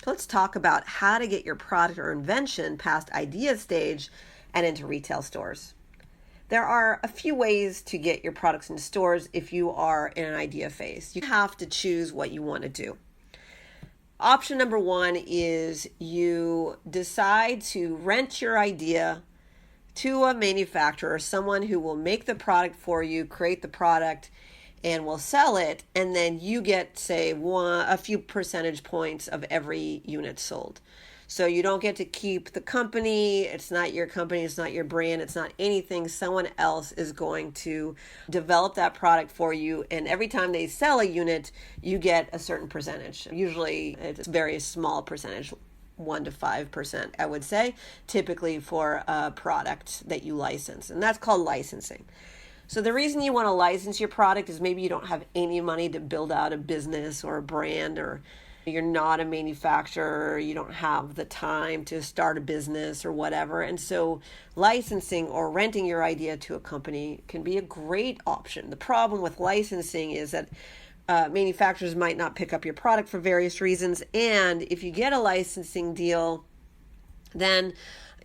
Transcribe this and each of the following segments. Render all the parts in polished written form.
So let's talk about how to get your product or invention past idea stage and into retail stores. There are a few ways to get your products into stores if you are in an idea phase. You have to choose what you want to do. Option number one is you decide to rent your idea to a manufacturer, someone who will make the product for you, create the product, and will sell it, and then you get, say, a few percentage points of every unit sold. So you don't get to keep the company. It's not your company. It's not your brand. It's not anything. Someone else is going to develop that product for you. And every time they sell a unit, you get a certain percentage. Usually it's a very small percentage, 1 to 5%, I would say, typically for a product that you license. And that's called licensing. So the reason you want to license your product is maybe you don't have any money to build out a business or a brand, or you're not a manufacturer, you don't have the time to start a business or whatever. And so licensing or renting your idea to a company can be a great option. The problem with licensing is that manufacturers might not pick up your product for various reasons. And if you get a licensing deal, then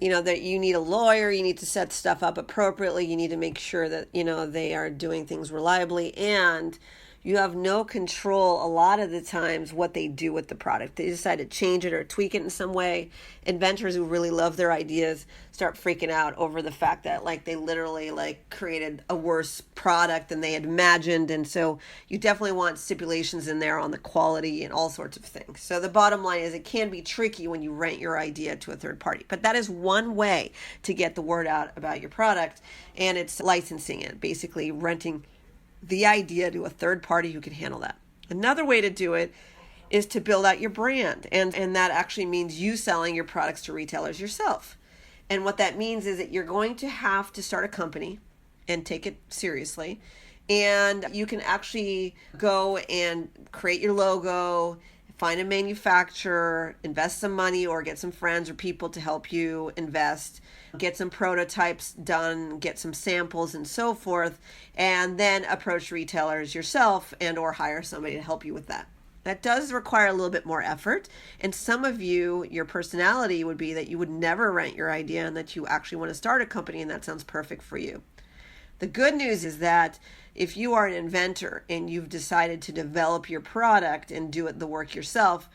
that you need a lawyer, you need to set stuff up appropriately, you need to make sure that, they are doing things reliably, and you have no control a lot of the times what they do with the product. They decide to change it or tweak it in some way. Inventors who really love their ideas start freaking out over the fact that they literally created a worse product than they had imagined. And so you definitely want stipulations in there on the quality and all sorts of things. So the bottom line is it can be tricky when you rent your idea to a third party. But that is one way to get the word out about your product, and it's licensing it, basically renting the idea to a third party who can handle that. Another way to do it is to build out your brand. And that actually means you selling your products to retailers yourself. And what that means is that you're going to have to start a company and take it seriously. And you can actually go and create your logo, find a manufacturer, invest some money, or get some friends or people to help you invest, get some prototypes done, get some samples and so forth, and then approach retailers yourself and or hire somebody to help you with that. That does require a little bit more effort. And some of you, your personality would be that you would never rent your idea and that you actually want to start a company, and that sounds perfect for you. The good news is that if you are an inventor and you've decided to develop your product and do the work yourself,